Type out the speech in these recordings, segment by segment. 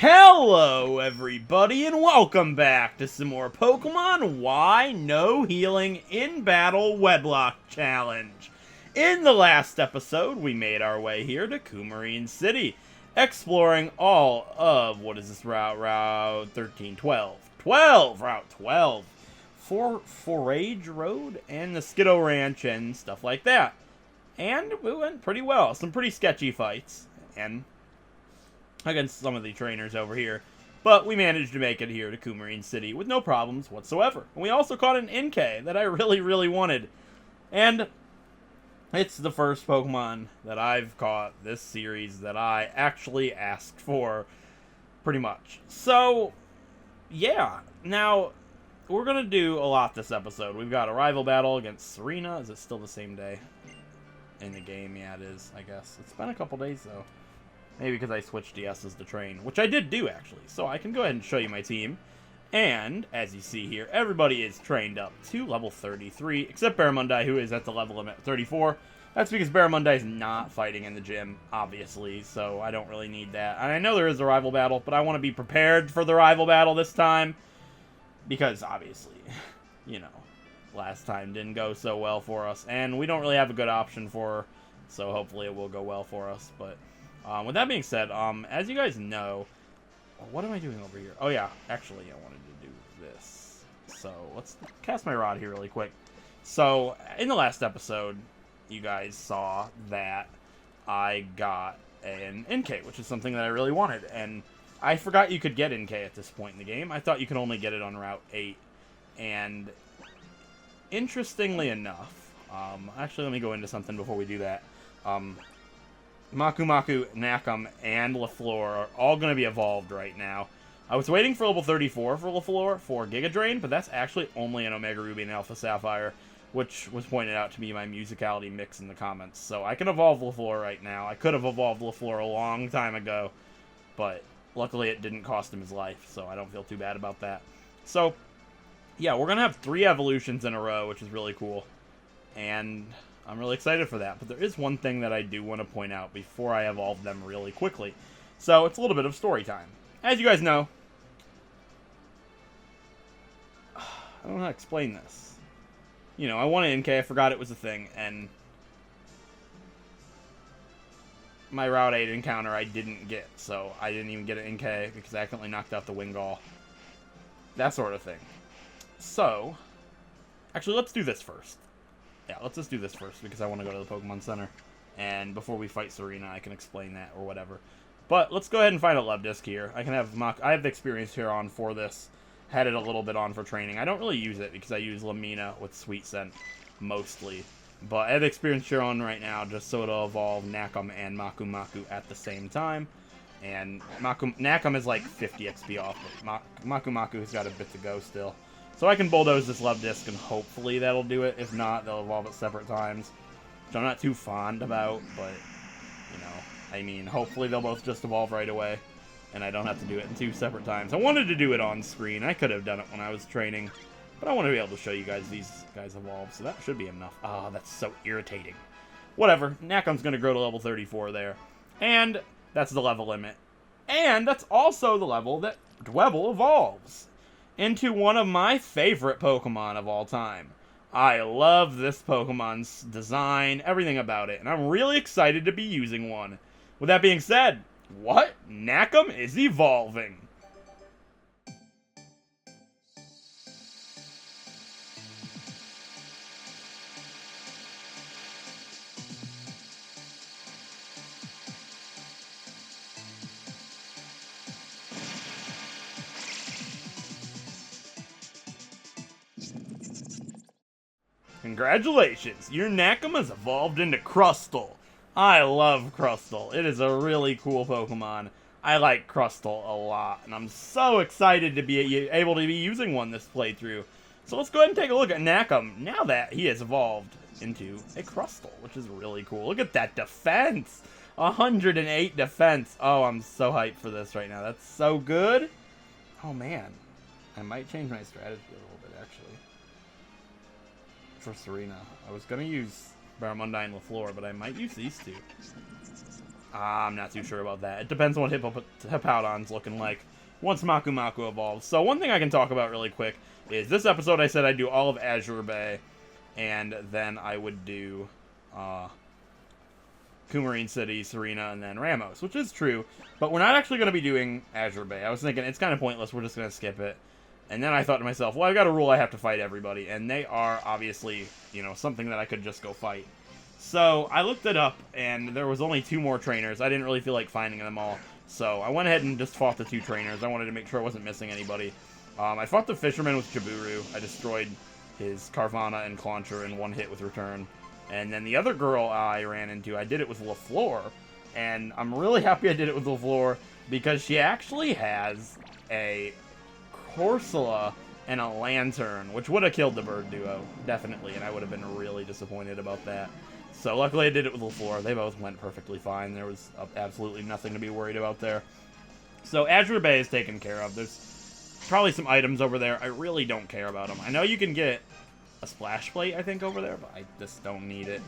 Hello everybody and welcome back to some more Pokemon Y No Healing in Battle Wedlock Challenge. In the last episode, we made our way here to Coumarine City, exploring all of, what is this route? Route 13, 12. Route 12. Forage Road and the Skiddo Ranch and stuff like that. And it went pretty well. Some pretty sketchy fights. And against some of the trainers over here. But we managed to make it here to Coumarine City with no problems whatsoever. And we also caught an NK that I really wanted. And it's the first Pokemon that I've caught this series that I actually asked for, pretty much. So, yeah. Now, we're going to do a lot this episode. We've got a rival battle against Serena. Is it still the same day in the game? Yeah, it is, I guess. It's been a couple days, though. Maybe because I switched DSs to train, which I did do, actually. So I can go ahead and show you my team. And, as you see here, everybody is trained up to level 33, except Barramundi, who is at the level limit 34. That's because Barramundi is not fighting in the gym, obviously, so I don't really need that. And I know there is a rival battle, but I want to be prepared for the rival battle this time. Because, obviously, you know, last time didn't go so well for us. And we don't really have a good option for her, so hopefully it will go well for us, but with that being said, as you guys know, what am I doing over here? Oh yeah, actually I wanted to do this. So let's cast my rod here really quick. So in the last episode, you guys saw that I got an NK, which is something that I really wanted. And I forgot you could get NK at this point in the game. I thought you could only get it on Route 8. And interestingly enough, actually let me go into something before we do that. Maku, Nakum, and LaFleur are all going to be evolved right now. I was waiting for level 34 for LaFleur for Giga Drain, but that's actually only an Omega Ruby and Alpha Sapphire, which was pointed out to me by Musicality Mix in the comments. So I can evolve LaFleur right now. I could have evolved LaFleur a long time ago, but luckily it didn't cost him his life, so I don't feel too bad about that. So, yeah, we're going to have 3 evolutions in a row, which is really cool. And I'm really excited for that, but there is one thing that I do want to point out before I evolve them really quickly. So, it's a little bit of story time. As you guys know, I don't know how to explain this. You know, I wanted NK, I forgot it was a thing, and my Route 8 encounter I didn't get, so I didn't even get an NK because I accidentally knocked out the Wingull. That sort of thing. So, actually, let's do this first. Yeah, let's just do this first, because I want to go to the Pokemon Center. And before we fight Serena, I can explain that, or whatever. But, let's go ahead and find a Love Disc here. I have the experience here on for this. Had it a little bit on for training. I don't really use it, because I use Lamina with Sweet Scent, mostly. But I have the experience here on right now, just so it'll evolve Nakum and Maku at the same time. And Nakum is like 50 XP off, but Maku has got a bit to go still. So I can bulldoze this Love Disc, and hopefully that'll do it. If not, they'll evolve at separate times, which I'm not too fond about, but, you know, I mean, hopefully they'll both just evolve right away, and I don't have to do it in 2 separate times. I wanted to do it on screen. I could have done it when I was training, but I want to be able to show you guys these guys evolve, so that should be enough. Ah, that's so irritating. Whatever, Nakum's going to grow to level 34 there, and that's the level limit. And that's also the level that Dwebble evolves into one of my favorite Pokemon of all time. I love this Pokemon's design, everything about it, and I'm really excited to be using one. With that being said, what? Nakum is evolving! Congratulations, your Nakum has evolved into Crustle. I love Crustle. It is a really cool Pokemon. I like Crustle a lot, and I'm so excited to be able to be using one this playthrough. So let's go ahead and take a look at Nakum now that he has evolved into a Crustle, which is really cool. Look at that defense! 108 defense. Oh, I'm so hyped for this right now. That's so good. Oh, man. I might change my strategy a little bit, actually. For Serena. I was going to use Barramundi and LaFleur, but I might use these two. I'm not too sure about that. It depends on what Hippowdon's looking like once Maku Maku evolves. So one thing I can talk about really quick is this episode I said I'd do all of Azure Bay, and then I would do Coumarine City, Serena, and then Ramos, which is true. But we're not actually going to be doing Azure Bay. I was thinking it's kind of pointless. We're just going to skip it. And then I thought to myself, well, I've got a rule I have to fight everybody. And they are obviously, you know, something that I could just go fight. So I looked it up, and there was only 2 more trainers. I didn't really feel like finding them all. So I went ahead and just fought the 2 trainers. I wanted to make sure I wasn't missing anybody. I fought the Fisherman with Jaburu. I destroyed his Carvana and Clauncher in 1 hit with Return. And then the other girl I ran into, I did it with LaFleur. And I'm really happy I did it with LaFleur, because she actually has a Corsola and a Lantern, which would have killed the bird duo, definitely, and I would have been really disappointed about that. So luckily I did it with LaFleur. They both went perfectly fine. There was absolutely nothing to be worried about there. So Azure Bay is taken care of. There's probably some items over there. I really don't care about them. I know you can get a splash plate, I think, over there, but I just don't need it.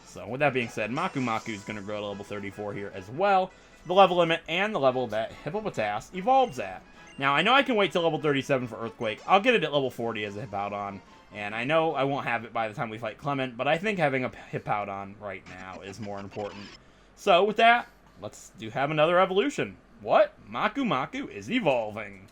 So with that being said, Maku Maku is going to grow to level 34 here as well. The level limit and the level that Hippopotas evolves at. Now, I know I can wait till level 37 for Earthquake. I'll get it at level 40 as a Hippowdon. And I know I won't have it by the time we fight Clement, but I think having a Hippowdon right now is more important. So, with that, let's have another evolution. What? Maku Maku is evolving.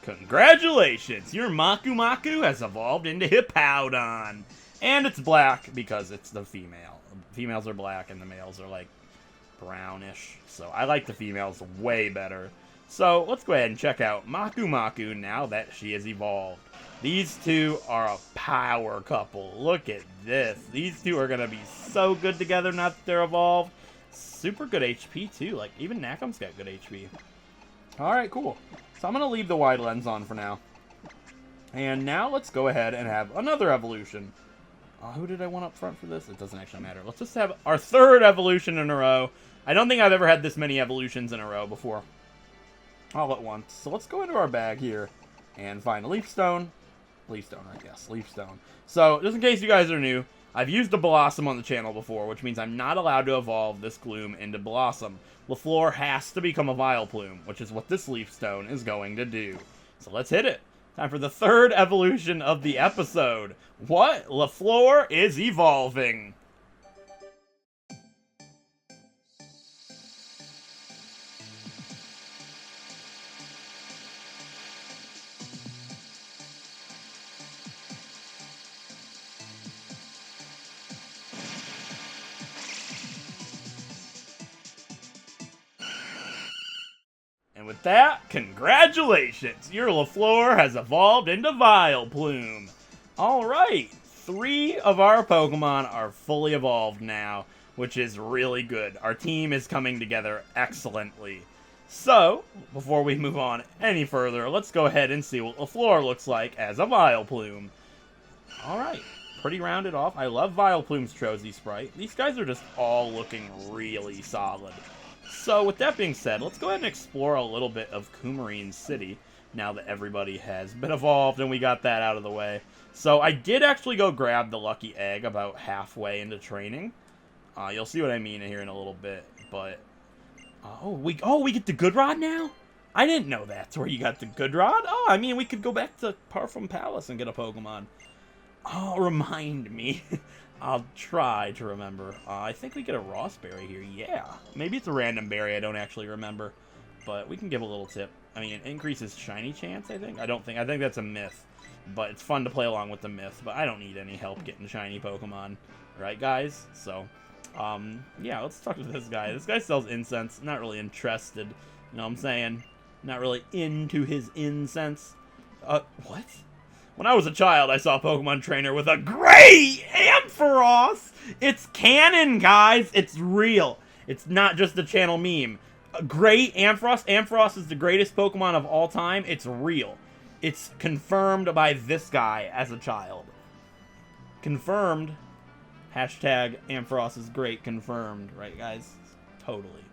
Congratulations! Your Maku Maku has evolved into Hippowdon. And it's black because it's the female. Females are black and the males are like brownish. So I like the females way better. So let's go ahead and check out Maku Maku now that she has evolved. These 2 are a power couple. Look at this. These 2 are going to be so good together now that they're evolved. Super good HP too. Like even Nakum's got good HP. Alright, cool. So I'm going to leave the wide lens on for now. And now let's go ahead and have another evolution. Who did I want up front for this? It doesn't actually matter. Let's just have our 3rd evolution in a row. I don't think I've ever had this many evolutions in a row before. All at once. So let's go into our bag here and find a Leafstone. Leafstone, I guess. Leafstone. So, just in case you guys are new, I've used a Blossom on the channel before, which means I'm not allowed to evolve this Gloom into Blossom. LaFleur has to become a Vileplume, which is what this Leafstone is going to do. So let's hit it. Time for the 3rd evolution of the episode. What? LaFleur is evolving. And with that, congratulations! Your LaFleur has evolved into Vileplume. Alright, 3 of our Pokemon are fully evolved now, which is really good. Our team is coming together excellently. So, before we move on any further, let's go ahead and see what LaFleur looks like as a Vileplume. Alright, pretty rounded off. I love Vileplume's Trozy sprite. These guys are just all looking really solid. So, with that being said, let's go ahead and explore a little bit of Coumarine City, now that everybody has been evolved and we got that out of the way. So, I did actually go grab the Lucky Egg about halfway into training. You'll see what I mean here in a little bit, but... we get the Good Rod now? I didn't know that's where you got the Good Rod. Oh, I mean, we could go back to Parfum Palace and get a Pokemon. Oh, remind me. I'll try to remember. I think we get a Rossberry here. Yeah. Maybe it's a random berry. I don't actually remember. But we can give a little tip. I mean, it increases shiny chance, I think. I think that's a myth. But it's fun to play along with the myth. But I don't need any help getting shiny Pokemon. Right, guys? So, yeah, let's talk to this guy. This guy sells incense. Not really interested. You know what I'm saying? Not really into his incense. What? When I was a child, I saw a Pokemon trainer with a gray Ampharos! It's canon, guys! It's real. It's not just a channel meme. A gray Ampharos. Ampharos is the greatest Pokemon of all time. It's real. It's confirmed by this guy as a child. confirmed. Hashtag Ampharos is great confirmed, right, guys? Totally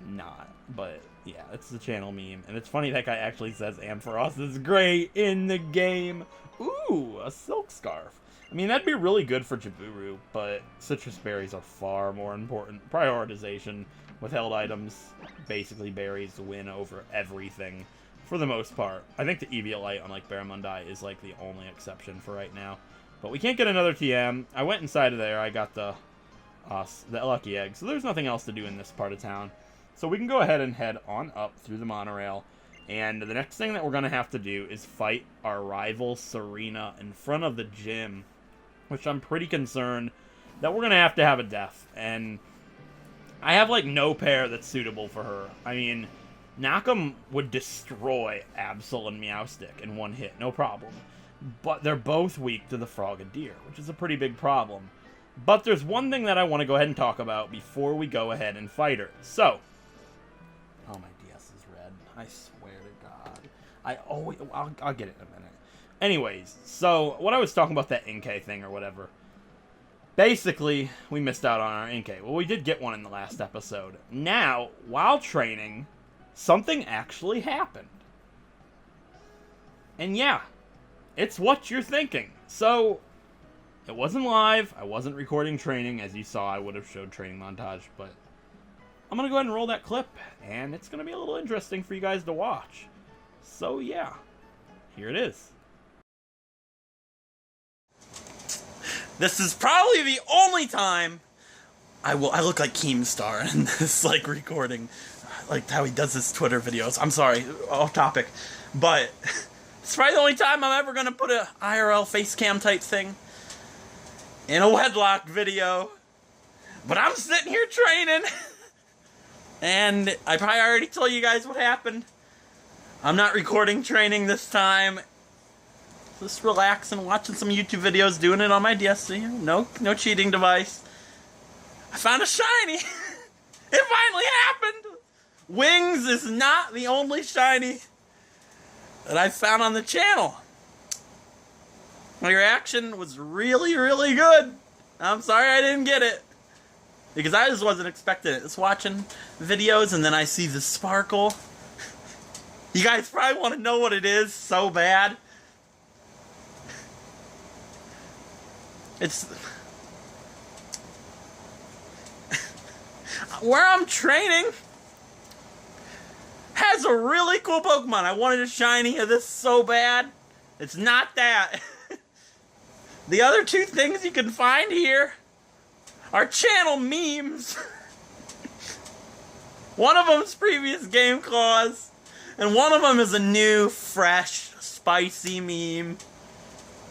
not, but yeah, it's the channel meme, and it's funny that guy actually says Ampharos is great in the game. Ooh, a silk scarf. I mean, that'd be really good for Jaburu, but citrus berries are far more important. Prioritization with held items, basically berries win over everything for the most part. I think the Eviolite, unlike Barramundi, is like the only exception for right now. But we can't get another TM. I went inside of there. I got the lucky egg. So there's nothing else to do in this part of town. So we can go ahead and head on up through the monorail. And the next thing that we're going to have to do is fight our rival Serena in front of the gym. Which I'm pretty concerned that we're going to have a death. And I have like no pair that's suitable for her. I mean, Nakam would destroy Absol and Meowstic in one hit. No problem. But they're both weak to the Frogadier, which is a pretty big problem. But there's one thing that I want to go ahead and talk about before we go ahead and fight her. So, oh, my DS is red. I swear to God. I'll get it in a minute. Anyways, so what I was talking about, that Inkay thing or whatever. Basically, we missed out on our Inkay. Well, we did get one in the last episode. Now, while training, something actually happened. And yeah. It's what you're thinking. So, it wasn't live. I wasn't recording training. As you saw, I would have showed training montage. But I'm going to go ahead and roll that clip. And it's going to be a little interesting for you guys to watch. So, yeah. Here it is. This is probably the only time I look like Keemstar in this, like, recording. Like how he does his Twitter videos. I'm sorry, off topic. But it's probably the only time I'm ever going to put a IRL face cam type thing in a Wedlocke video. But I'm sitting here training. And I probably already told you guys what happened. I'm not recording training this time. Just relaxing, watching some YouTube videos, doing it on my DSC. No cheating device. I found a shiny. It finally happened. Wings is not the only shiny that I found on the channel. My reaction was really, really good. I'm sorry I didn't get it. Because I just wasn't expecting it. Just watching videos and then I see the sparkle. You guys probably want to know what it is so bad. It's where I'm training has a really cool Pokemon. I wanted a shiny of this so bad. It's not that. The other two things you can find here are channel memes. One of them is previous game claws, and one of them is a new, fresh, spicy meme.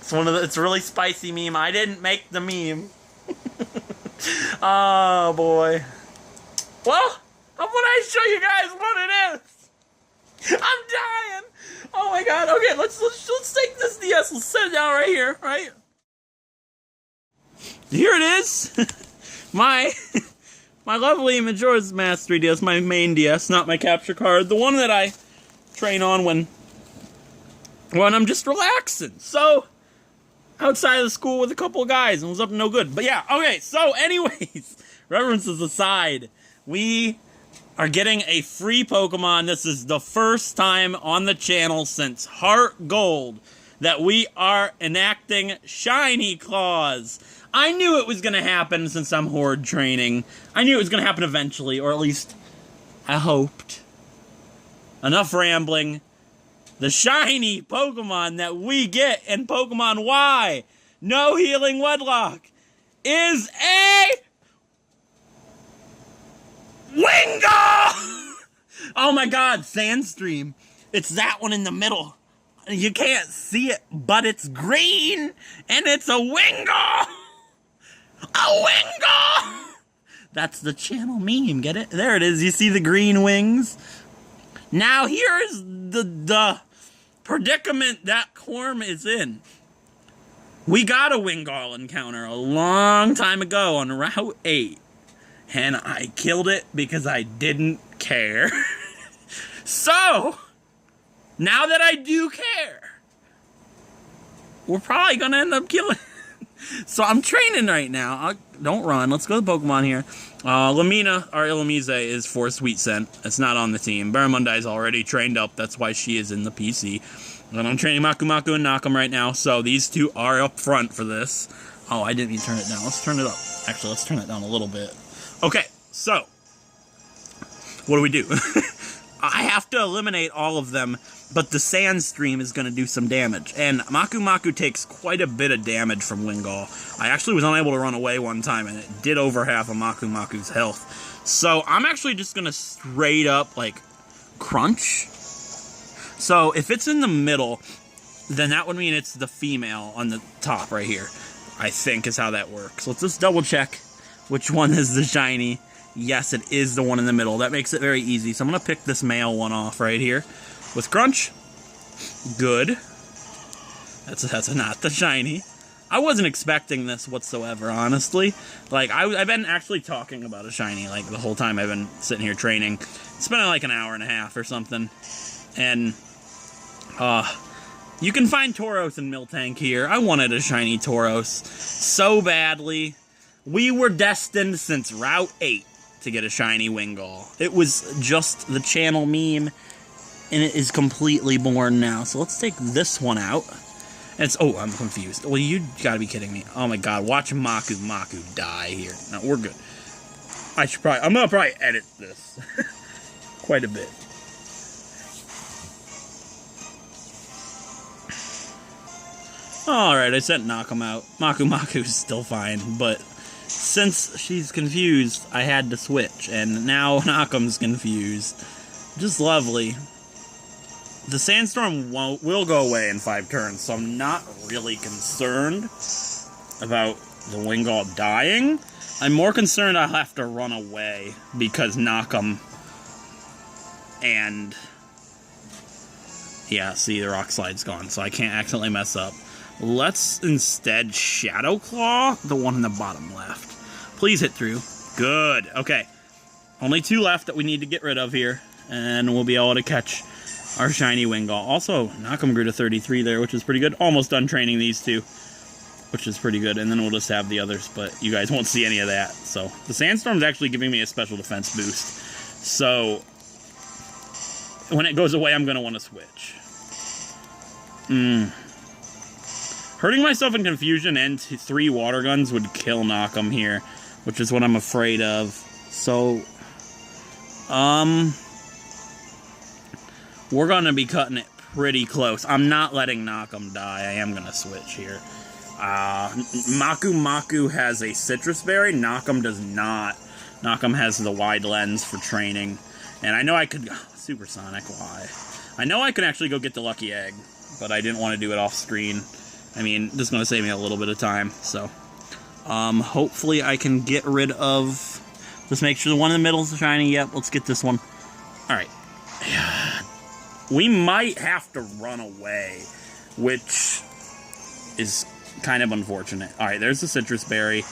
It's a really spicy meme. I didn't make the meme. Oh boy. Well, how about I show you guys what it is? I'm dying. Oh my god. Okay, let's take this DS. Let's set it down right here, right? Here it is. my lovely Majora's Mask 3DS, my main DS, not my capture card. The one that I train on when I'm just relaxing. So, outside of the school with a couple of guys and was up to no good. But yeah, okay, so anyways, references aside, we are getting a free Pokemon. This is the first time on the channel since Heart Gold that we are enacting Shiny Claws. I knew it was going to happen since I'm Horde training. I knew it was going to happen eventually, or at least I hoped. Enough rambling. The shiny Pokemon that we get in Pokemon Y, No Healing Wedlocke, is a Wingull! Oh my god, Sandstream. It's that one in the middle. You can't see it, but it's green, and it's a Wingull! A Wingull! That's the channel meme, get it? There it is, you see the green wings? Now here's the predicament that Korm is in. We got a Wingull encounter a long time ago on Route 8. And I killed it because I didn't care. So, now that I do care, we're probably going to end up killing it. So I'm training right now. Don't run. Let's go to Pokemon here. Lamina, our Illumise, is for Sweet Scent. It's not on the team. Barramundi is already trained up. That's why she is in the PC. And I'm training Maku Maku and Nakam right now. So these two are up front for this. Oh, I didn't even turn it down. Let's turn it up. Actually, let's turn it down a little bit. Okay, so what do we do? I have to eliminate all of them, but the Sand Stream is going to do some damage. And Maku Maku takes quite a bit of damage from Wingull. I actually was unable to run away one time, and it did over half of Maku Maku's health. So I'm actually just going to straight up, like, crunch. So if it's in the middle, then that would mean it's the female on the top right here, I think is how that works. Let's just double check which one is the shiny. Yes, it is the one in the middle. That makes it very easy. So I'm going to pick this male one off right here with Crunch. Good. That's not the shiny. I wasn't expecting this whatsoever, honestly. Like, I've been actually talking about a shiny, like, the whole time I've been sitting here training. It's been like an hour and a half or something. And, you can find Tauros in Miltank here. I wanted a shiny Tauros so badly. We were destined since Route 8 to get a shiny Wingull. It was just the channel meme, and it is completely born now. So let's take this one out. And it's, oh, I'm confused. Well, you gotta be kidding me. Oh my god, watch Maku Maku die here. No, we're good. I'm gonna probably edit this quite a bit. Alright, I sent Nakam out. Maku Maku's still fine, but since she's confused, I had to switch, and now Nakam's confused. Just lovely. The Sandstorm will go away in 5 turns, so I'm not really concerned about the Wingull dying. I'm more concerned I'll have to run away because Nakam and... yeah, see, the Rock Slide's gone, so I can't accidentally mess up. Let's instead Shadow Claw the one in the bottom left. Please hit through. Good. Okay. Only 2 left that we need to get rid of here, and we'll be able to catch our shiny Wingull. Also, Nakam grew to 33 there, which is pretty good. Almost done training these 2, which is pretty good. And then we'll just have the others, but you guys won't see any of that. So, the Sandstorm's actually giving me a special defense boost. So, when it goes away, I'm going to want to switch. Hurting myself in Confusion and 3 Water Guns would kill Nakam here, which is what I'm afraid of. So, we're gonna be cutting it pretty close. I'm not letting Nakam die. I am gonna switch here. Maku Maku has a Citrus Berry. Nakam does not. Nakam has the wide lens for training. And I know I could... Supersonic, why? I know I could actually go get the Lucky Egg, but I didn't want to do it off screen. I mean, this is going to save me a little bit of time, so... hopefully I can get rid of... Let's make sure the one in the middle is shiny. Yep, let's get this one. Alright. We might have to run away, which is kind of unfortunate. Alright, there's the Citrus Berry.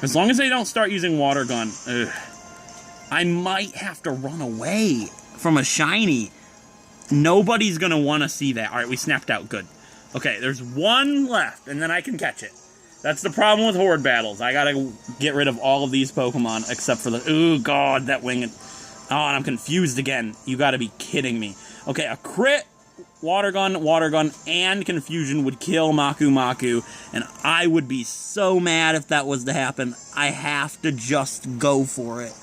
As long as they don't start using Water Gun, I might have to run away from a shiny. Nobody's going to want to see that. Alright, we snapped out. Good. Okay, there's 1 left, and then I can catch it. That's the problem with Horde battles. I gotta get rid of all of these Pokemon, except for the... ooh, God, that wing... oh, and I'm confused again. You gotta be kidding me. Okay, a crit, Water Gun, and Confusion would kill Maku Maku, and I would be so mad if that was to happen. I have to just go for it.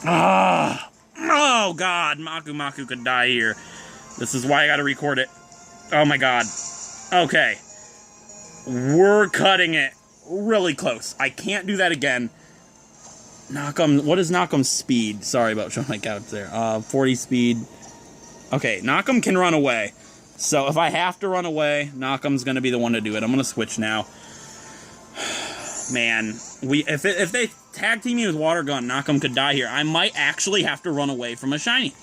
Ah! Oh, God, Maku Maku could die here. This is why I gotta record it. Oh my god. Okay. We're cutting it really close. I can't do that again. Nakam, what is Nakam's speed? Sorry about showing my couch there. 40 speed. Okay, Nakam can run away. So if I have to run away, Nakam's gonna be the one to do it. I'm gonna switch now. Man, if they tag team me with Water Gun, Nakam could die here. I might actually have to run away from a shiny.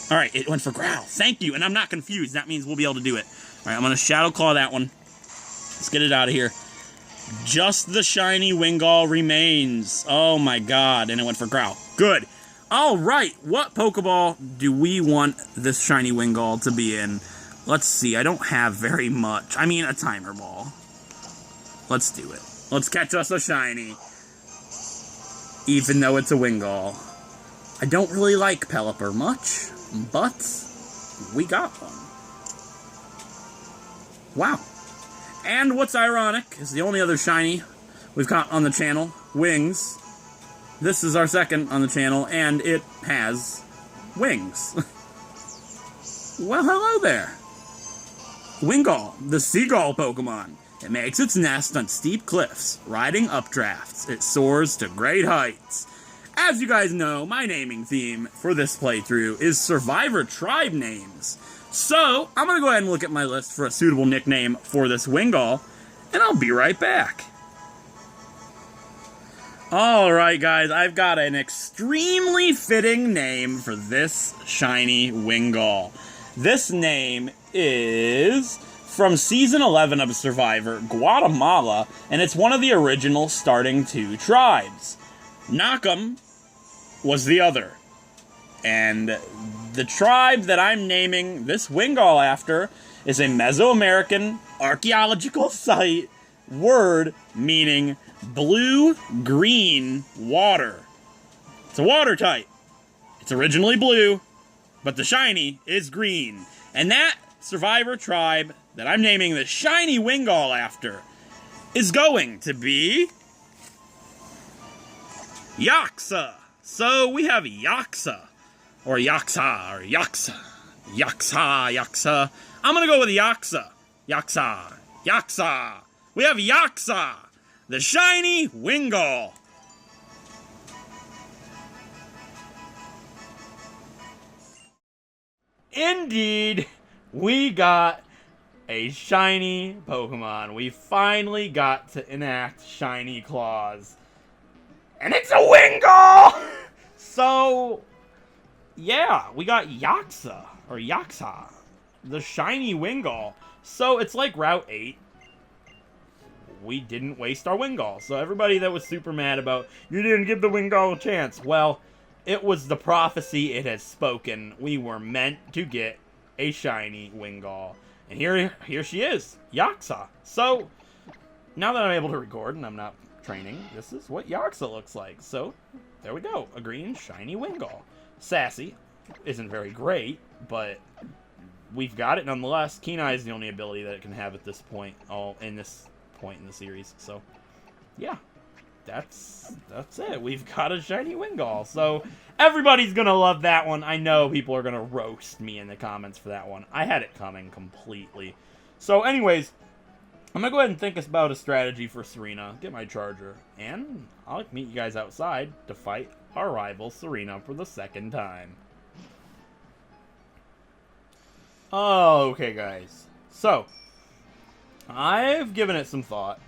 Alright, it went for Growl. Thank you, and I'm not confused. That means we'll be able to do it. Alright, I'm going to Shadow Claw that one. Let's get it out of here. Just the shiny Wingull remains. Oh my god, and it went for Growl. Good. Alright, what Pokeball do we want this shiny Wingull to be in? Let's see, I don't have very much. I mean, a Timer Ball. Let's do it. Let's catch us a shiny. Even though it's a Wingull. I don't really like Pelipper much, but we got one. Wow. And what's ironic is the only other shiny we've got on the channel, Wings. This is our second on the channel, and it has wings. Well, hello there. Wingull, the seagull Pokemon. It makes its nest on steep cliffs, riding updrafts. It soars to great heights. As you guys know, my naming theme for this playthrough is Survivor Tribe names. So, I'm going to go ahead and look at my list for a suitable nickname for this Wingull, and I'll be right back. Alright guys, I've got an extremely fitting name for this shiny Wingull. This name is from Season 11 of Survivor, Guatemala, and it's one of the original starting 2 tribes. Knockem was the other. And the tribe that I'm naming this Wingull after is a Mesoamerican archaeological site, word meaning blue-green water. It's a water type. It's originally blue, but the shiny is green. And that Survivor tribe that I'm naming the shiny Wingull after is going to be Yaksa. So we have Yaksa, or Yaksa, or Yaksa, Yaksa, Yaksa. I'm gonna go with Yaksa. Yaksa, Yaksa. We have Yaksa, the shiny Wingull. Indeed, we got a shiny Pokemon. We finally got to enact Shiny Claws. And it's a Wingull! So, yeah, we got Yaksa, or Yaksa, the shiny Wingull. So, it's like Route 8. We didn't waste our Wingull. So, everybody that was super mad about, you didn't give the Wingull a chance. Well, it was the prophecy it has spoken. We were meant to get a shiny Wingull. And here she is, Yaksa. So, now that I'm able to record and I'm not training, this is what Yaksa looks like. So, there we go. A green, shiny Wingull. Sassy. Isn't very great, but we've got it nonetheless. Keen Eye is the only ability that it can have at this point, in this point in the series. So, yeah. That's it. We've got a shiny Wingull. So, everybody's gonna love that one. I know people are gonna roast me in the comments for that one. I had it coming completely. So, anyways, I'm gonna go ahead and think about a strategy for Serena, get my charger, and I'll meet you guys outside to fight our rival Serena for the second time. Okay, guys. So, I've given it some thought,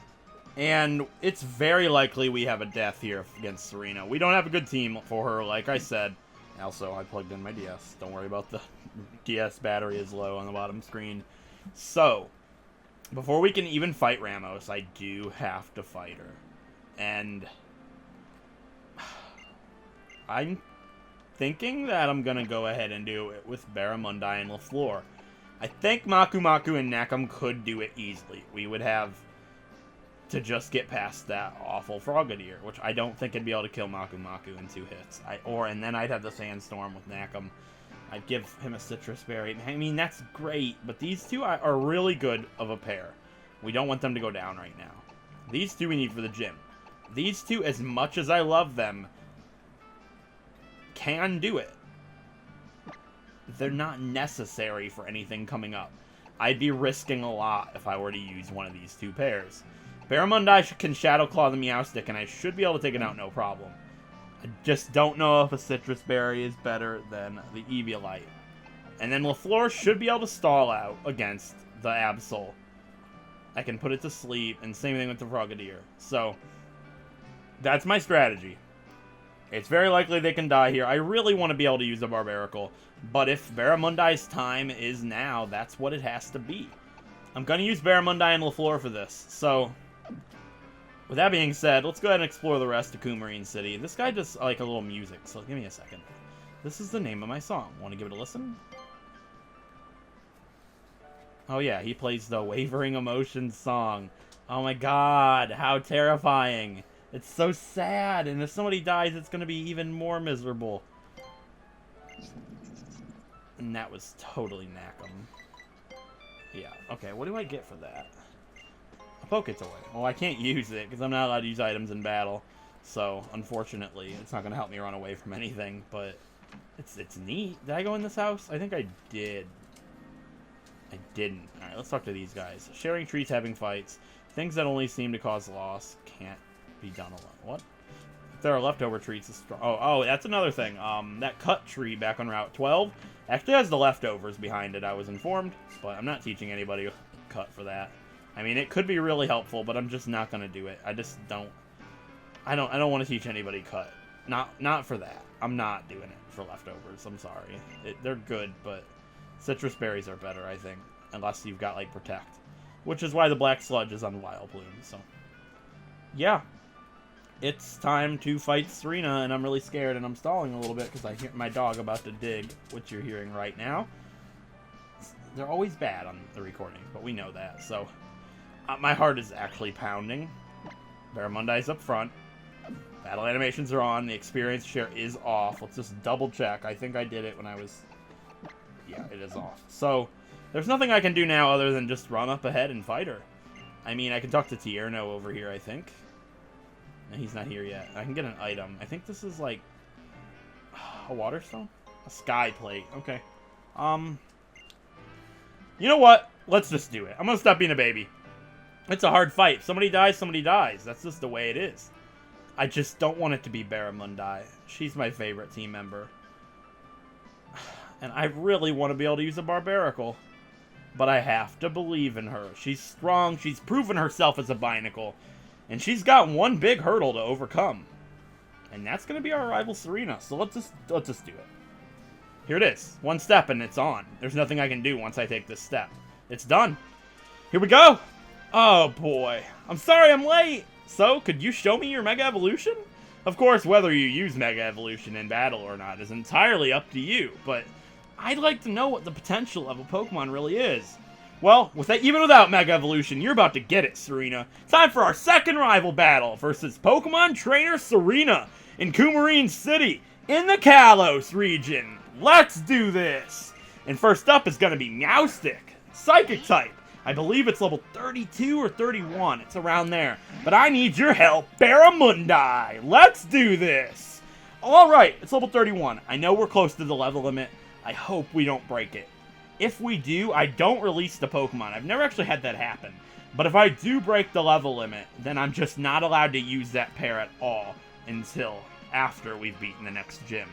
and it's very likely we have a death here against Serena. We don't have a good team for her, like I said. Also, I plugged in my DS. Don't worry about the DS battery is low on the bottom screen. So, before we can even fight Ramos, I do have to fight her. And I'm thinking that I'm going to go ahead and do it with Barramundi and LaFleur. I think Maku Maku and Knackem could do it easily. We would have to just get past that awful Frogadier, which I don't think I'd be able to kill Maku Maku in 2 hits. And then I'd have the Sandstorm with Knackem. I'd give him a Citrus Berry. I mean, that's great, but these two are really good of a pair. We don't want them to go down right now. These two we need for the gym. These two, as much as I love them, can do it. They're not necessary for anything coming up. I'd be risking a lot if I were to use one of these two pairs. Barramundi can Shadow Claw the Meowstic, and I should be able to take it out no problem. I just don't know if a Citrus Berry is better than the Eviolite. And then LaFleur should be able to stall out against the Absol. I can put it to sleep, and same thing with the Frogadier. So, that's my strategy. It's very likely they can die here. I really want to be able to use a Barbaracle, but if Barramundi's time is now, that's what it has to be. I'm going to use Barramundi and LaFleur for this, so with that being said, let's go ahead and explore the rest of Coumarine City. This guy does like a little music, so give me a second. This is the name of my song. Want to give it a listen? Oh yeah, he plays the Wavering Emotions song. Oh my god, how terrifying. It's so sad, and if somebody dies, it's going to be even more miserable. And that was totally Knackum. Yeah, okay, what do I get for that? A Poke Toy. Well, I can't use it, because I'm not allowed to use items in battle. So, unfortunately, it's not going to help me run away from anything, but it's neat. Did I go in this house? I think I did. I didn't. Alright, let's talk to these guys. Sharing treats, having fights. Things that only seem to cause loss can't be done alone. What? If there are leftover treats, it's strong. Oh, that's another thing. That cut tree back on Route 12 actually has the leftovers behind it, I was informed. But I'm not teaching anybody cut for that. I mean, it could be really helpful, but I'm just not going to do it. I just don't... I don't want to teach anybody cut. Not for that. I'm not doing it for leftovers. I'm sorry. They're good, but citrus berries are better, I think. Unless you've got, like, Protect. Which is why the black sludge is on Vileplume, so... Yeah. It's time to fight Serena, and I'm really scared, and I'm stalling a little bit because I hear my dog about to dig, which you're hearing right now. They're always bad on the recording, but we know that, so... my heart is actually pounding. Barramundai's up front. Battle animations are on. The experience share is off. Let's just double check. I think I did it when I was... Yeah, it is off. So, there's nothing I can do now other than just run up ahead and fight her. I mean, I can talk to Tierno over here, I think. And he's not here yet. I can get an item. I think this is like... a water stone? A sky plate. Okay. You know what? Let's just do it. I'm gonna stop being a baby. It's a hard fight. If somebody dies, somebody dies. That's just the way it is. I just don't want it to be Barramundai. She's my favorite team member. And I really want to be able to use a Barbaracle. But I have to believe in her. She's strong. She's proven herself as a Binacle. And she's got one big hurdle to overcome. And that's going to be our rival Serena. So let's just do it. Here it is. One step and it's on. There's nothing I can do once I take this step. It's done. Here we go. Oh boy. I'm sorry I'm late. So, could you show me your Mega Evolution? Of course, whether you use Mega Evolution in battle or not is entirely up to you, but I'd like to know what the potential of a Pokemon really is. Well, even without Mega Evolution, you're about to get it, Serena. Time for our second rival battle versus Pokemon Trainer Serena in Coumarine City in the Kalos region. Let's do this! And first up is going to be Meowstic, Psychic type. I believe it's level 32 or 31. It's around there. But I need your help, Barramundai. Let's do this. Alright, it's level 31. I know we're close to the level limit. I hope we don't break it. If we do, I don't release the Pokemon. I've never actually had that happen. But if I do break the level limit, then I'm just not allowed to use that pair at all until after we've beaten the next gym.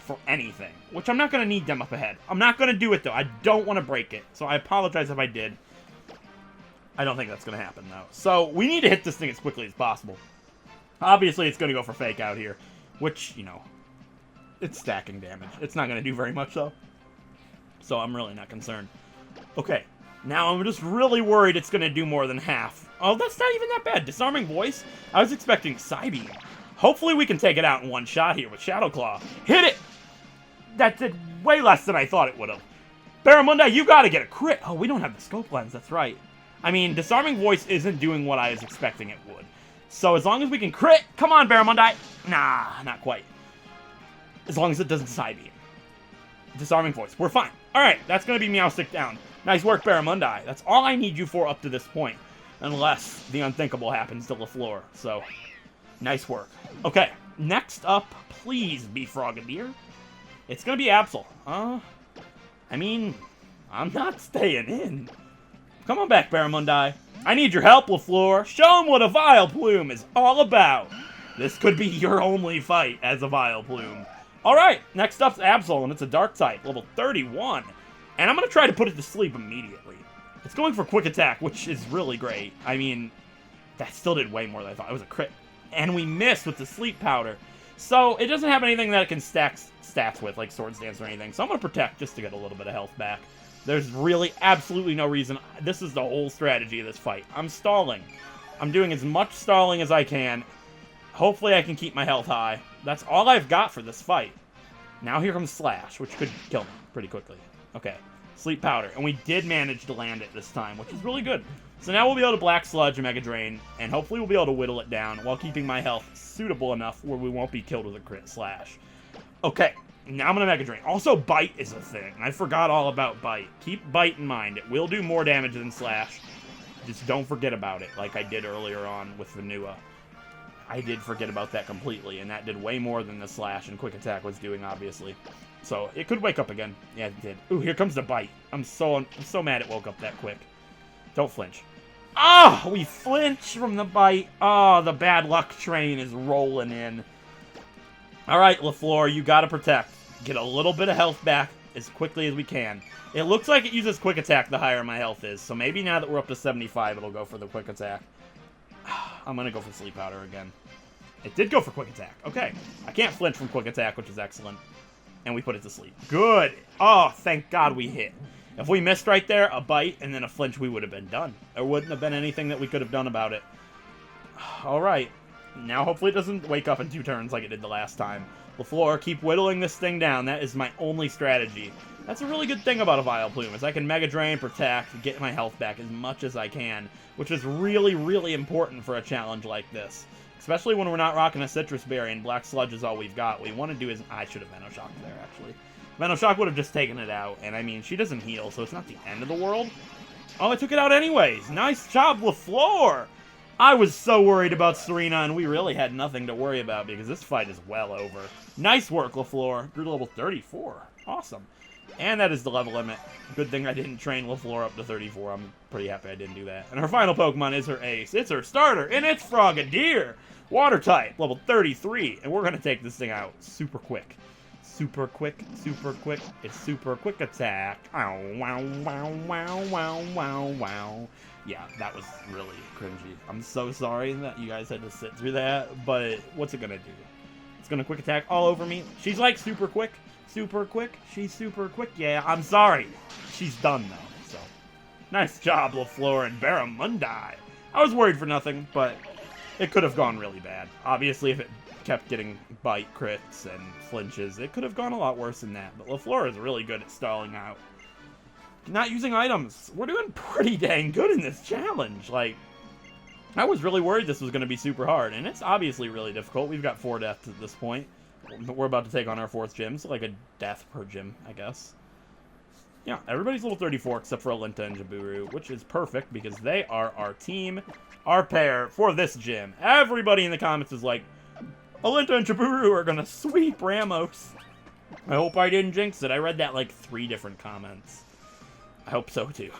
For anything. Which I'm not going to need them up ahead. I'm not going to do it, though. I don't want to break it. So I apologize if I did. I don't think that's going to happen, though. So, we need to hit this thing as quickly as possible. Obviously, it's going to go for Fake Out here. Which, you know, it's stacking damage. It's not going to do very much, though. So, I'm really not concerned. Okay. Now, I'm just really worried it's going to do more than half. Oh, that's not even that bad. Disarming Voice? I was expecting Psybeam. Hopefully, we can take it out in one shot here with Shadow Claw. Hit it! That did way less than I thought it would have. Barramundai, you got to get a crit. Oh, we don't have the Scope Lens. That's right. I mean, Disarming Voice isn't doing what I was expecting it would. So as long as we can crit... Come on, Barramundai! Nah, not quite. As long as it doesn't Psybeam. Disarming Voice. We're fine. Alright, that's going to be Meowstic down. Nice work, Barramundai. That's all I need you for up to this point. Unless the unthinkable happens to LaFleur. So, nice work. Okay, next up, please be Frogadier. It's going to be Absol. I mean, I'm not staying in. Come on back, Barramundai. I need your help, LaFleur. Show him what a Vileplume is all about. This could be your only fight as a Vileplume. Alright, next up's Absol, and it's a Dark type, level 31. And I'm going to try to put it to sleep immediately. It's going for Quick Attack, which is really great. I mean, that still did way more than I thought. It was a crit. And we missed with the Sleep Powder. So, it doesn't have anything that it can stack stats with, like Swords Dance or anything. So I'm going to Protect just to get a little bit of health back. There's really absolutely no reason. This is the whole strategy of this fight. I'm stalling. I'm doing as much stalling as I can. Hopefully I can keep my health high. That's all I've got for this fight. Now here comes Slash, which could kill me pretty quickly. Okay. Sleep Powder. And we did manage to land it this time, which is really good. So now we'll be able to Black Sludge and Mega Drain, and hopefully we'll be able to whittle it down while keeping my health suitable enough where we won't be killed with a crit slash. Okay, now I'm going to Mega Drain. Also, Bite is a thing. I forgot all about Bite. Keep Bite in mind. It will do more damage than Slash. Just don't forget about it, like I did earlier on with Vanua. I did forget about that completely, and that did way more than the Slash and Quick Attack was doing, obviously. So, it could wake up again. Yeah, it did. Ooh, here comes the Bite. I'm so mad it woke up that quick. Don't flinch. Ah, we flinch from the Bite. Oh, the bad luck train is rolling in. Alright, LaFleur, you gotta protect. Get a little bit of health back as quickly as we can. It looks like it uses Quick Attack the higher my health is, so maybe now that we're up to 75, it'll go for the Quick Attack. I'm gonna go for Sleep Powder again. It did go for Quick Attack. Okay. I can't flinch from Quick Attack, which is excellent. And we put it to sleep. Good! Oh, thank God we hit. If we missed right there, a Bite and then a flinch, we would have been done. There wouldn't have been anything that we could have done about it. Alright. Now hopefully it doesn't wake up in 2 turns like it did the last time. LaFleur, keep whittling this thing down. That is my only strategy. That's a really good thing about a Vileplume, is I can Mega Drain, protect, get my health back as much as I can, which is really, really important for a challenge like this. Especially when we're not rocking a Citrus Berry and Black Sludge is all we've got. What we want to do is... I should have Venoshocked there, actually. Venoshock would have just taken it out, and I mean, she doesn't heal, so it's not the end of the world. Oh, I took it out anyways. Nice job, LaFleur! I was so worried about Serena, and we really had nothing to worry about because this fight is well over. Nice work, LaFleur. Grew to level 34. Awesome. And that is the level limit. Good thing I didn't train LaFleur up to 34. I'm pretty happy I didn't do that. And her final Pokemon is her ace. It's her starter, and it's Frogadier. Water type, level 33. And we're going to take this thing out super quick. Super quick, super quick. It's super quick attack. Ow, wow, wow, wow, wow, wow, wow. Yeah, that was really cringy. I'm so sorry that you guys had to sit through that, but what's it gonna do? It's gonna quick attack all over me. She's like super quick. Super quick. She's super quick. Yeah, I'm sorry. She's done though, so. Nice job, LaFleur and Barramundi. I was worried for nothing, but it could have gone really bad. Obviously, if it kept getting Bite crits and flinches, it could have gone a lot worse than that. But LaFleur is really good at stalling out. Not using items. We're doing pretty dang good in this challenge. Like, I was really worried this was going to be super hard, and it's obviously really difficult. We've got 4 deaths at this point. We're about to take on our 4th gym, so like a death per gym, I guess. Yeah, everybody's level 34 except for Alinta and Jaburu, which is perfect because they are our team, our pair for this gym. Everybody in the comments is like, Alinta and Jaburu are going to sweep Ramos. I hope I didn't jinx it. I read that like 3 different comments. I hope so, too.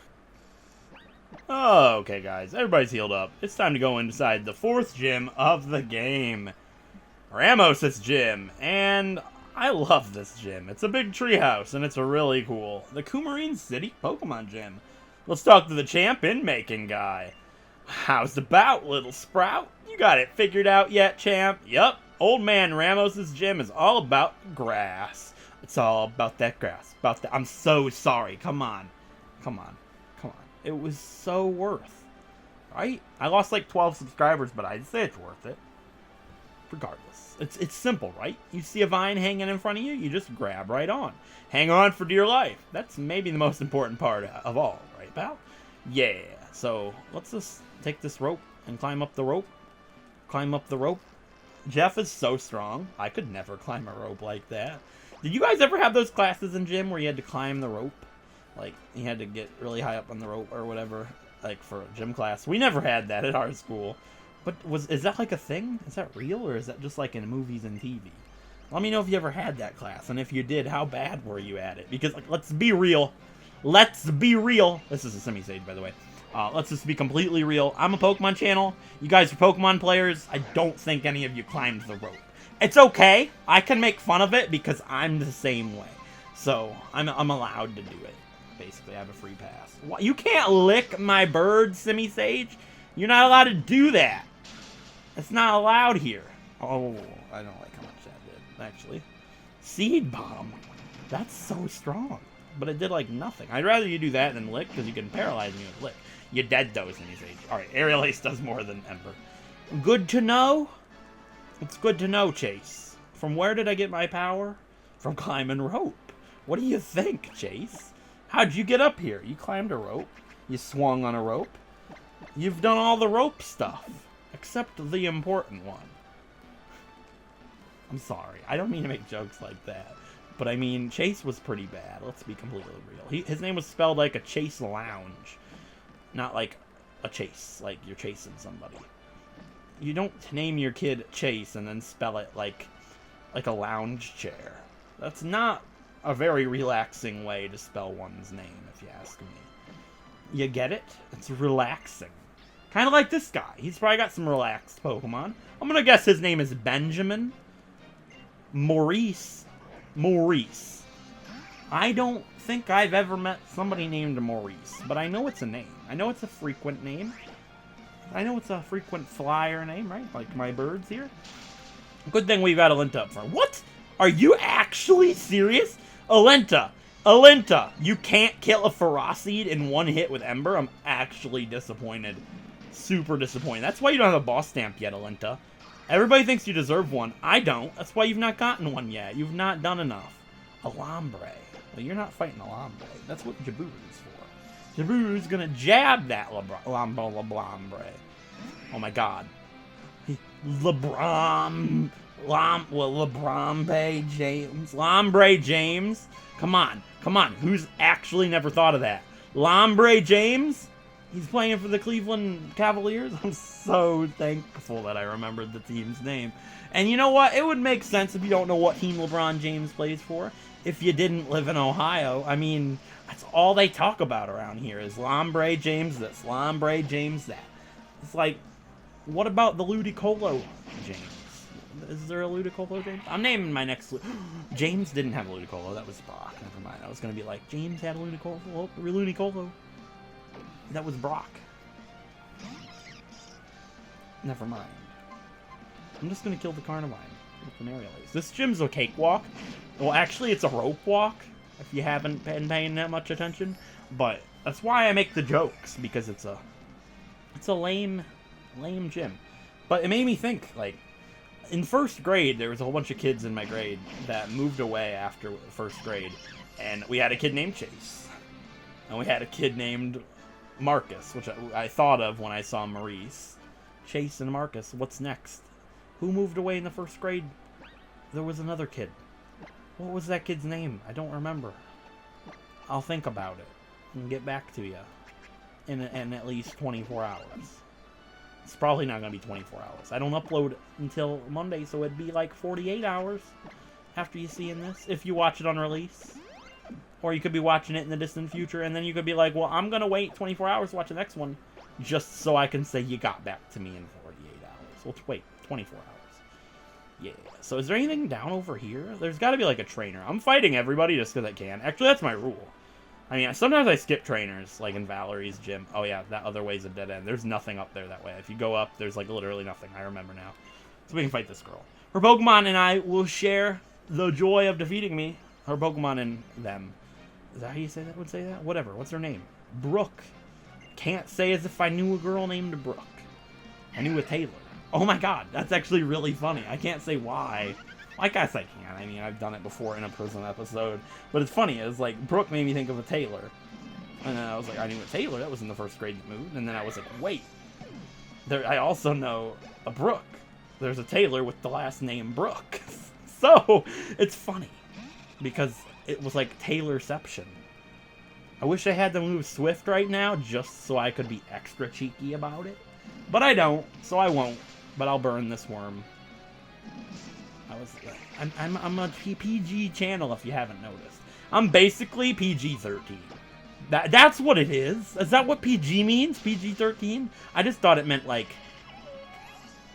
Oh, okay, guys. Everybody's healed up. It's time to go inside the 4th gym of the game. Ramos' gym. And I love this gym. It's a big treehouse, and it's really cool. The Coumarine City Pokemon Gym. Let's talk to the champ-in-making guy. How's the bout, little sprout? You got it figured out yet, champ? Yup. Old man Ramos' gym is all about grass. It's all about that grass. About that. I'm so sorry. Come on. Come on. Come on. It was so worth. Right? I lost like 12 subscribers, but I'd say it's worth it. Regardless. It's simple, right? You see a vine hanging in front of you, you just grab right on. Hang on for dear life. That's maybe the most important part of all, right, pal? Yeah. So, let's just take this rope and climb up the rope. Climb up the rope. Jeff is so strong. I could never climb a rope like that. Did you guys ever have those classes in gym where you had to climb the rope? Like, you had to get really high up on the rope or whatever, like, for a gym class. We never had that at our school. But is that, like, a thing? Is that real, or is that just, like, in movies and TV? Let me know if you ever had that class, and if you did, how bad were you at it? Because, like, let's be real. Let's be real. This is a semi-sage, by the way. Let's just be completely real. I'm a Pokemon channel. You guys are Pokemon players. I don't think any of you climbed the rope. It's okay. I can make fun of it because I'm the same way. So, I'm allowed to do it. Basically, I have a free pass. What? You can't lick my bird, Semi-Sage? You're not allowed to do that. It's not allowed here. Oh, I don't like how much that did, actually. Seed Bomb. That's so strong. But it did, like, nothing. I'd rather you do that than lick, because you can paralyze me with lick. You're dead, though, Semi-Sage. Alright, Aerial Ace does more than Ember. Good to know. It's good to know, Chase. From where did I get my power? From climbing rope. What do you think, Chase? How'd you get up here? You climbed a rope? You swung on a rope? You've done all the rope stuff, except the important one. I'm sorry. I don't mean to make jokes like that. But I mean, Chase was pretty bad. Let's be completely real. His name was spelled like a Chase Lounge. Not like a chase, like you're chasing somebody. You don't name your kid Chase and then spell it like a lounge chair. That's not a very relaxing way to spell one's name, if you ask me. You get it? It's relaxing. Kind of like this guy. He's probably got some relaxed Pokemon. I'm gonna guess his name is Benjamin. Maurice. I don't think I've ever met somebody named Maurice, but I know it's a name. I know it's a frequent name. I know it's a frequent flyer name, right? Like my birds here. Good thing we've got Alenta up front. What? Are you actually serious? Alenta, you can't kill a Ferocity in one hit with Ember? I'm actually disappointed. Super disappointed. That's why you don't have a boss stamp yet, Alenta. Everybody thinks you deserve one. I don't. That's why you've not gotten one yet. You've not done enough. Alambre. Well, you're not fighting Alambre. That's what Jabu is for. Jabu's gonna jab that Labrambre. Oh my god. Labrambe James. Lambre James. Come on. Who's actually never thought of that? Lambre James? He's playing for the Cleveland Cavaliers. I'm so thankful that I remembered the team's name. And you know what? It would make sense if you don't know what team LeBron James plays for. If you didn't live in Ohio. I mean, that's all they talk about around here is Lambre James this, Lambre James that. It's like, what about the Ludicolo James? Is there a Ludicolo James? I'm naming my next... James didn't have a Ludicolo. That was Brock. Never mind. I was going to be like, James had a Ludicolo. That was Brock. Never mind. I'm just going to kill the Carnivine with the Aerial Ace. This gym's a cakewalk. Well, actually, it's a rope walk, if you haven't been paying that much attention. But that's why I make the jokes, because it's a lame gym. But it made me think, like, in first grade, there was a whole bunch of kids in my grade that moved away after first grade. And we had a kid named Chase. And we had a kid named Marcus, which I thought of when I saw Maurice. Chase and Marcus, what's next? Who moved away in the first grade? There was another kid. What was that kid's name? I don't remember. I'll think about it and get back to you in at least 24 hours. It's probably not going to be 24 hours. I don't upload until Monday, so it'd be like 48 hours after you seeing this, if you watch it on release. Or you could be watching it in the distant future, and then you could be like, well, I'm going to wait 24 hours to watch the next one, just so I can say you got back to me in 48 hours. Well, wait, 24 hours. Yeah. So is there anything down over here? There's got to be like a trainer. I'm fighting everybody just because I can. Actually, that's my rule. I mean, sometimes I skip trainers, like in Valerie's gym. Oh yeah, that other way's a dead end. There's nothing up there that way. If you go up, there's like literally nothing. I remember now. So we can fight this girl. Her Pokemon and I will share the joy of defeating me. Her Pokemon and them. Is that how you say that? Would say that? Whatever. What's her name? Brooke. Can't say as if I knew a girl named Brooke. I knew a Taylor. Oh my god, that's actually really funny. I can't say why. I guess I can. I mean, I've done it before in a prison episode. But it's funny. It's like, Brooke made me think of a Taylor. And then I was like, I knew a Taylor. That was in the first grade that moved. And then I was like, wait. I also know a Brooke. There's a Taylor with the last name Brooke. So, it's funny. Because it was like Taylorception. I wish I had the move Swift right now, just so I could be extra cheeky about it. But I don't, so I won't. But I'll burn this worm. I'm a PG channel, if you haven't noticed. I'm basically PG-13. That's what it is. Is that what PG means? PG-13? I just thought it meant, like,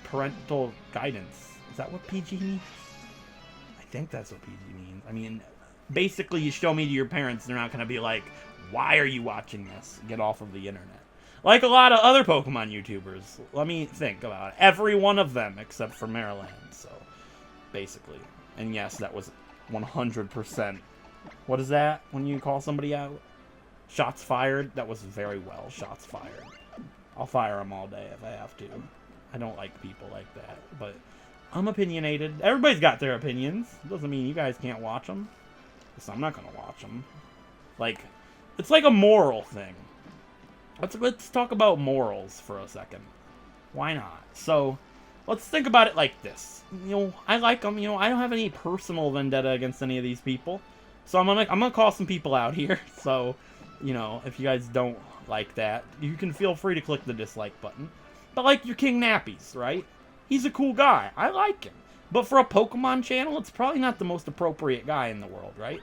parental guidance. Is that what PG means? I think that's what PG means. I mean, basically, you show me to your parents, they're not going to be like, why are you watching this? Get off of the internet. Like a lot of other Pokemon YouTubers. Let me think about it. Every one of them, except for Maryland, so, basically. And yes, that was 100%. What is that when you call somebody out? Shots fired? That was very well shots fired. I'll fire them all day if I have to. I don't like people like that, but I'm opinionated. Everybody's got their opinions. Doesn't mean you guys can't watch them. So I'm not going to watch them. Like, it's like a moral thing. let's talk about morals for a second. Why not? So, let's think about it like this. You know, I like them. You know, I don't have any personal vendetta against any of these people. So I'm gonna call some people out here. So, you know, if you guys don't like that, you can feel free to click the dislike button. But like your King Nappies, right? He's a cool guy. I like him. But for a Pokemon channel, it's probably not the most appropriate guy in the world, right?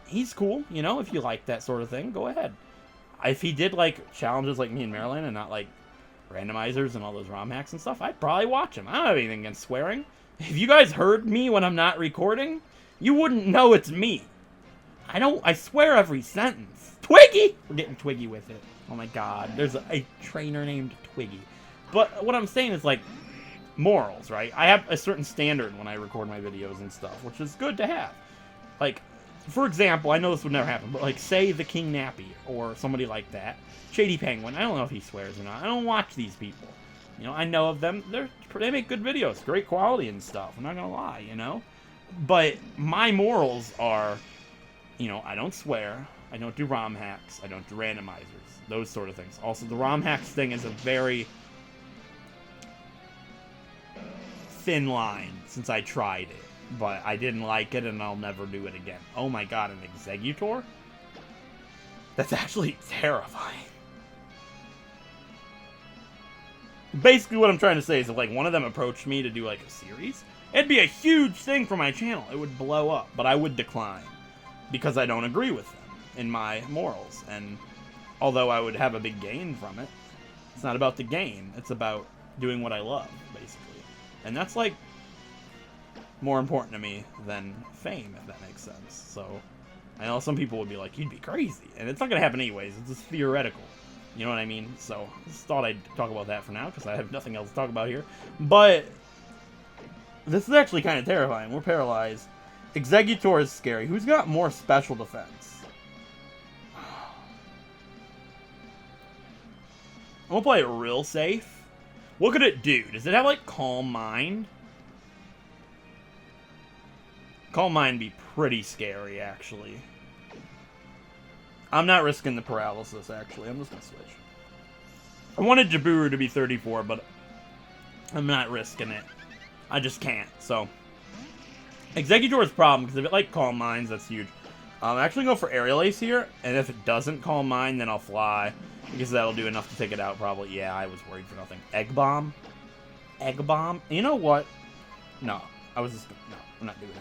He's cool, you know, if you like that sort of thing, go ahead. If he did like challenges like me and Marilyn and not like randomizers and all those ROM hacks and stuff, I'd probably watch him. I don't have anything against swearing. If you guys heard me when I'm not recording, you wouldn't know it's me. I swear every sentence. Twiggy! We're getting Twiggy with it. Oh my god, there's a trainer named Twiggy. But what I'm saying is like, morals, right? I have a certain standard when I record my videos and stuff, which is good to have. Like, for example, I know this would never happen, but like, say the King Nappy or somebody like that. Shady Penguin, I don't know if he swears or not. I don't watch these people. You know, I know of them. They make good videos, great quality and stuff. I'm not gonna lie, you know? But my morals are, you know, I don't swear, I don't do ROM hacks, I don't do randomizers, those sort of things. Also, the ROM hacks thing is a very thin line since I tried it. But I didn't like it, and I'll never do it again. Oh my god, an Exeggutor? That's actually terrifying. Basically what I'm trying to say is if like one of them approached me to do like a series, it'd be a huge thing for my channel. It would blow up, but I would decline. Because I don't agree with them in my morals. And although I would have a big gain from it, it's not about the gain. It's about doing what I love, basically. And that's like more important to me than fame, if that makes sense. So, I know some people would be like, you'd be crazy. And it's not going to happen anyways. It's just theoretical. You know what I mean? So, I just thought I'd talk about that for now, because I have nothing else to talk about here. But, this is actually kind of terrifying. We're paralyzed. Exeggutor is scary. Who's got more special defense? I'm going to play it real safe. What could it do? Does it have, like, Calm Mind? Calm Mind be pretty scary, actually. I'm not risking the paralysis, actually. I'm just going to switch. I wanted Jaburu to be 34, but I'm not risking it. I just can't, so. Exeggutor's problem, because if it, like, Calm Minds, that's huge. I'm actually going for Aerial Ace here, and if it doesn't Calm Mind, then I'll Fly. Because that'll do enough to take it out, probably. Yeah, I was worried for nothing. Egg Bomb? Egg Bomb? You know what? No. I was just... No, I'm not doing it.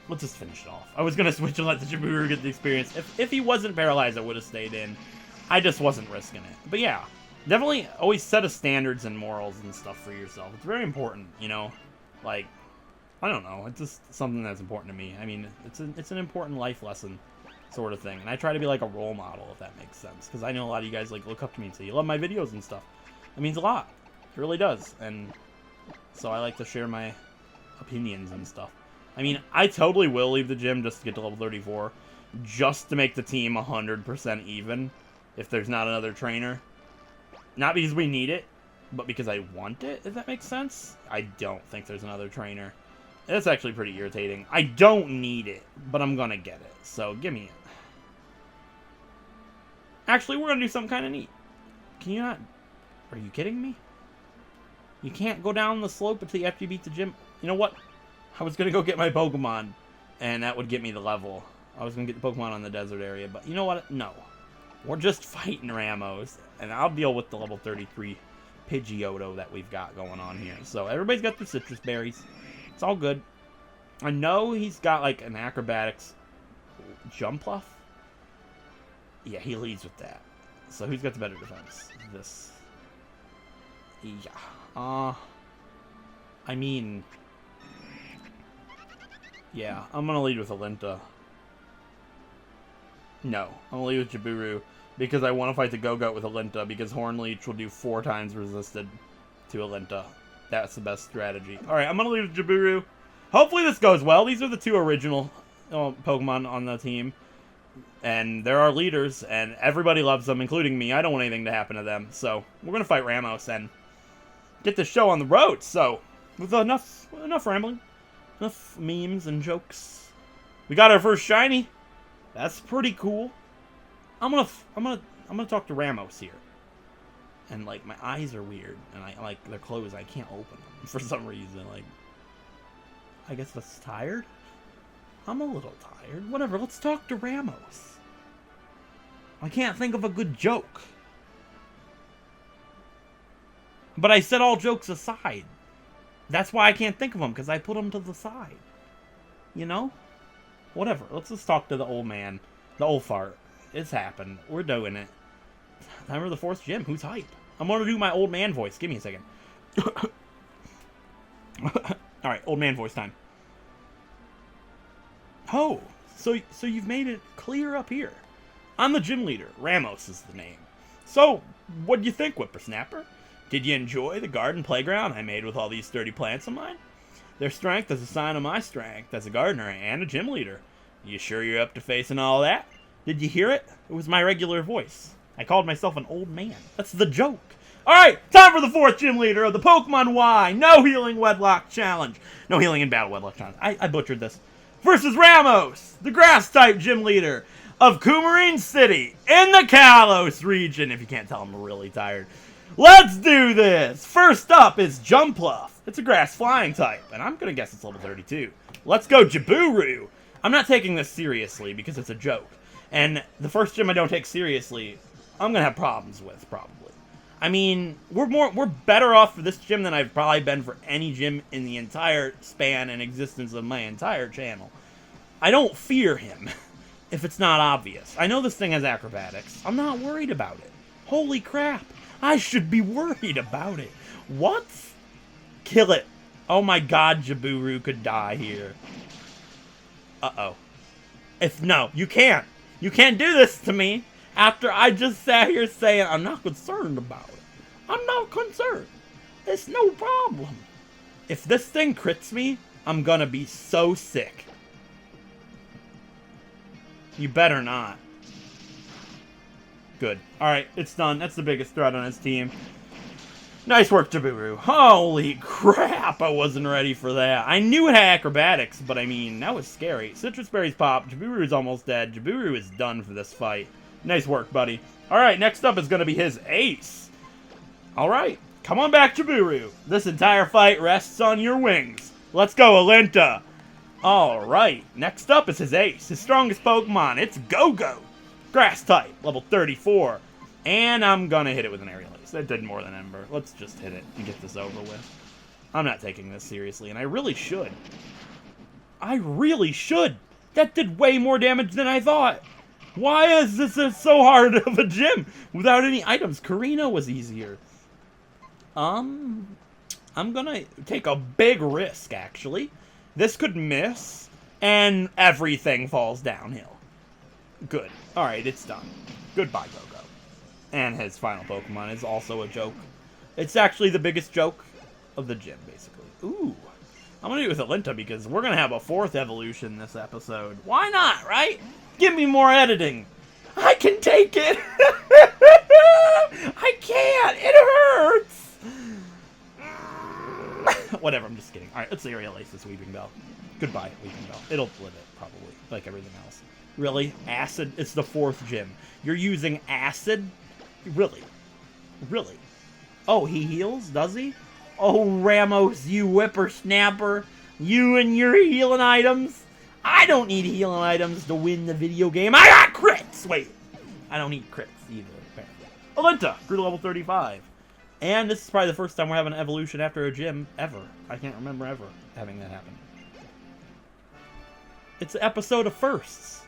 Let's just finish it off. I was going to switch and let the Jaburu get the experience. If he wasn't paralyzed, I would have stayed in. I just wasn't risking it. But yeah, definitely always set a standards and morals and stuff for yourself. It's very important, you know? Like, I don't know. It's just something that's important to me. I mean, it's an important life lesson sort of thing. And I try to be like a role model, if that makes sense. Because I know a lot of you guys like look up to me and say, you love my videos and stuff. It means a lot. It really does. And so I like to share my opinions and stuff. I mean, I totally will leave the gym just to get to level 34. Just to make the team 100% even. If there's not another trainer. Not because we need it, but because I want it, if that makes sense. I don't think there's another trainer. That's actually pretty irritating. I don't need it, but I'm gonna get it. So, give me it. Actually, we're gonna do something kind of neat. Can you not... Are you kidding me? You can't go down the slope until after you beat the gym. You know what? I was going to go get my Pokemon, and that would get me the level. I was going to get the Pokemon on the desert area, but you know what? No. We're just fighting Ramos, and I'll deal with the level 33 Pidgeotto that we've got going on here. So everybody's got their citrus berries. It's all good. I know he's got, like, an acrobatics Jumpluff. Yeah, he leads with that. So who's got the better defense? This. Yeah. I mean... Yeah, I'm going to lead with Alinta. No, I'm going to lead with Jaburu. Because I want to fight the Go-Goat with Alinta. Because Horn Leech will do 4 times resisted to Alinta. That's the best strategy. Alright, I'm going to lead with Jaburu. Hopefully this goes well. These are the 2 original Pokemon on the team. And they're our leaders. And everybody loves them, including me. I don't want anything to happen to them. So, we're going to fight Ramos and get this show on the road. So, with enough rambling. Enough memes and jokes. We got our first shiny. That's pretty cool. I'm gonna talk to Ramos here. And, like, my eyes are weird. And, they're closed. I can't open them for some reason. Like, I guess that's tired? I'm a little tired. Whatever, let's talk to Ramos. I can't think of a good joke. But I said all jokes aside. That's why I can't think of them, because I put them to the side. You know? Whatever, let's just talk to the old man. The old fart. It's happened. We're doing it. Time for the 4th gym. Who's hype? I'm gonna do my old man voice. Give me a second. Alright, old man voice time. Oh, so you've made it clear up here. I'm the gym leader. Ramos is the name. So, what'd you think, whippersnapper? Did you enjoy the garden playground I made with all these sturdy plants of mine? Their strength is a sign of my strength as a gardener and a gym leader. You sure you're up to facing all that? Did you hear it? It was my regular voice. I called myself an old man. That's the joke. Alright, time for the 4th gym leader of the Pokemon Y No Healing Wedlock Challenge. No Healing in Battle Wedlock Challenge. I butchered this. Versus Ramos, the Grass-type gym leader of Coumarine City in the KALOS Region. If you can't tell, I'm really tired. Let's do this! First up is Jumpluff. It's a grass flying type, and I'm gonna guess it's level 32. Let's go Jaburu! I'm not taking this seriously because it's a joke. And the first gym I don't take seriously, I'm gonna have problems with, probably. I mean, we're better off for this gym than I've probably been for any gym in the entire span and existence of my entire channel. I don't fear him, if it's not obvious. I know this thing has acrobatics. I'm not worried about it. Holy crap! I should be worried about it. What? Kill it. Oh my god, Jaburu could die here. Uh-oh. No, you can't. You can't do this to me after I just sat here saying I'm not concerned about it. I'm not concerned. It's no problem. If this thing crits me, I'm gonna be so sick. You better not. Good. Alright, it's done. That's the biggest threat on his team. Nice work, Jaburu. Holy crap, I wasn't ready for that. I knew it had acrobatics, but I mean, that was scary. Citrus berries pop. Jaburu's almost dead. Jaburu is done for this fight. Nice work, buddy. Alright, next up is going to be his ace. Alright, come on back, Jaburu. This entire fight rests on your wings. Let's go, Alinta. Alright, next up is his ace. His strongest Pokemon. It's Go-Go. Grass type, level 34. And I'm gonna hit it with an aerial ace. That did more than Ember. Let's just hit it and get this over with. I'm not taking this seriously, and I really should. I really should! That did way more damage than I thought! Why is this so hard of a gym without any items? Karina was easier. I'm gonna take a big risk, actually. This could miss, and everything falls downhill. Good. Alright, it's done. Goodbye, Go-Go. And his final Pokemon is also a joke. It's actually the biggest joke of the gym, basically. Ooh. I'm gonna do it with Alinta because we're gonna have a 4th evolution this episode. Why not, right? Give me more editing. I can take it. I can't. It hurts. Whatever, I'm just kidding. Alright, let's aerial ace this Weeping Bell. Goodbye, Weeping Bell. It'll live it, probably, like everything else. Really? Acid? It's the 4th gym. You're using acid? Really? Really? Oh, he heals? Does he? Oh, Ramos, you whippersnapper. You and your healing items. I don't need healing items to win the video game. I got crits! Wait. I don't need crits either, apparently. Alinta grew to level 35. And this is probably the first time we're having an evolution after a gym ever. I can't remember ever having that happen. It's an episode of firsts.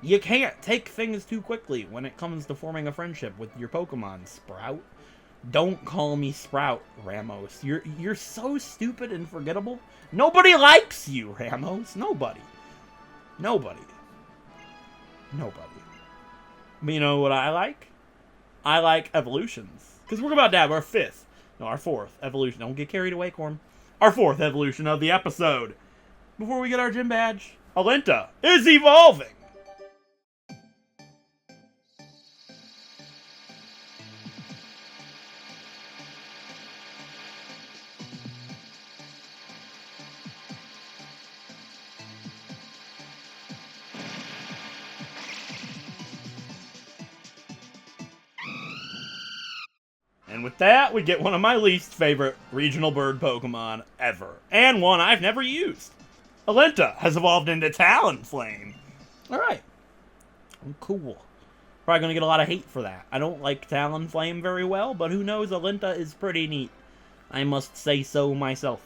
You can't take things too quickly when it comes to forming a friendship with your Pokemon, Sprout. Don't call me Sprout, Ramos. You're so stupid and forgettable. Nobody likes you, Ramos. Nobody. Nobody. Nobody. But you know what I like? I like evolutions. Because we're about to have our 4th evolution. Don't get carried away, Corm. Our 4th evolution of the episode. Before we get our gym badge, Alinta is evolving. with that, we get one of my least favorite regional bird Pokemon ever. And one I've never used. Alinta has evolved into Talonflame. Alright. Cool. Probably gonna get a lot of hate for that. I don't like Talonflame very well, but who knows, Alinta is pretty neat. I must say so myself.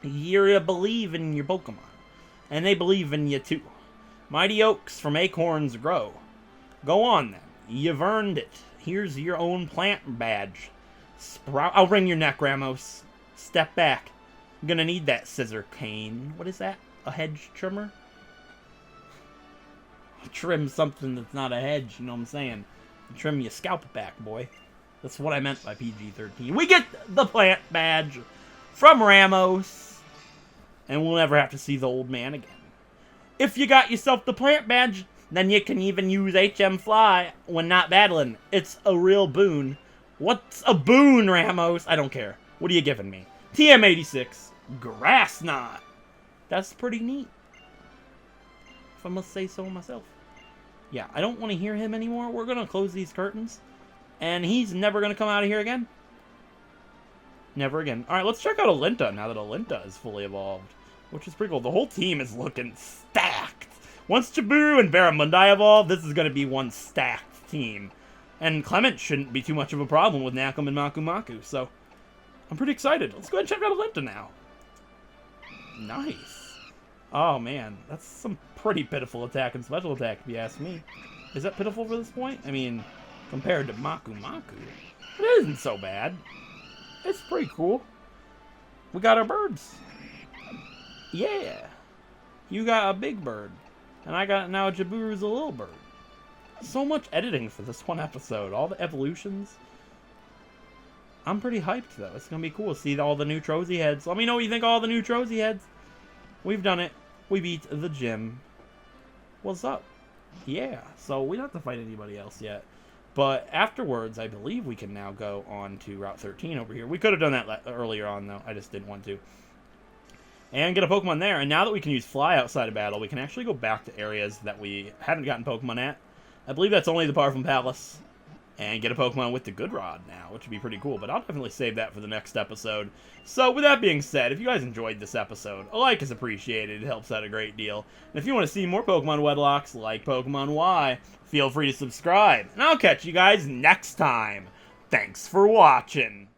You believe in your Pokemon. And they believe in you too. Mighty oaks from acorns grow. Go on then. You've earned it. Here's your own plant badge. Sprout. I'll wring your neck, Ramos. Step back. I'm gonna need that scissor cane. What is that? A hedge trimmer? Trim something that's not a hedge, you know what I'm saying? Trim your scalp back, boy. That's what I meant by PG-13. We get the plant badge from Ramos. And we'll never have to see the old man again. If you got yourself the plant badge, then you can even use HM Fly when not battling. It's a real boon. What's a boon, Ramos? I don't care. What are you giving me? TM86, Grass Knot. That's pretty neat, if I must say so myself. Yeah, I don't want to hear him anymore. We're going to close these curtains. And he's never going to come out of here again. Never again. Alright, let's check out Alinta now that Alinta is fully evolved. Which is pretty cool. The whole team is looking stacked. Once Jaburu and Barramundi evolve, this is going to be one stacked team. And Clement shouldn't be too much of a problem with Nakum and Maku. So, I'm pretty excited. Let's go ahead and check out Alinta now. Nice. Oh, man. That's some pretty pitiful attack and special attack, if you ask me. Is that pitiful for this point? I mean, compared to Maku, it isn't so bad. It's pretty cool. We got our birds. Yeah. You got a big bird. And I got now Jaburu's a little bird. So much editing for this one episode. All the evolutions. I'm pretty hyped, though. It's going to be cool to see all the new Trozy heads. Let me know what you think of all the new Trozy heads. We've done it. We beat the gym. What's up? Yeah. So we don't have to fight anybody else yet. But afterwards, I believe we can now go on to Route 13 over here. We could have done that earlier on, though. I just didn't want to. And get a Pokemon there. And now that we can use Fly outside of battle, we can actually go back to areas that we hadn't gotten Pokemon at. I believe that's only the Powerful Palace. And get a Pokemon with the Good Rod now, which would be pretty cool. But I'll definitely save that for the next episode. So with that being said, if you guys enjoyed this episode, a like is appreciated. It helps out a great deal. And if you want to see more Pokemon Wedlocks like Pokemon Y, feel free to subscribe. And I'll catch you guys next time. Thanks for watching.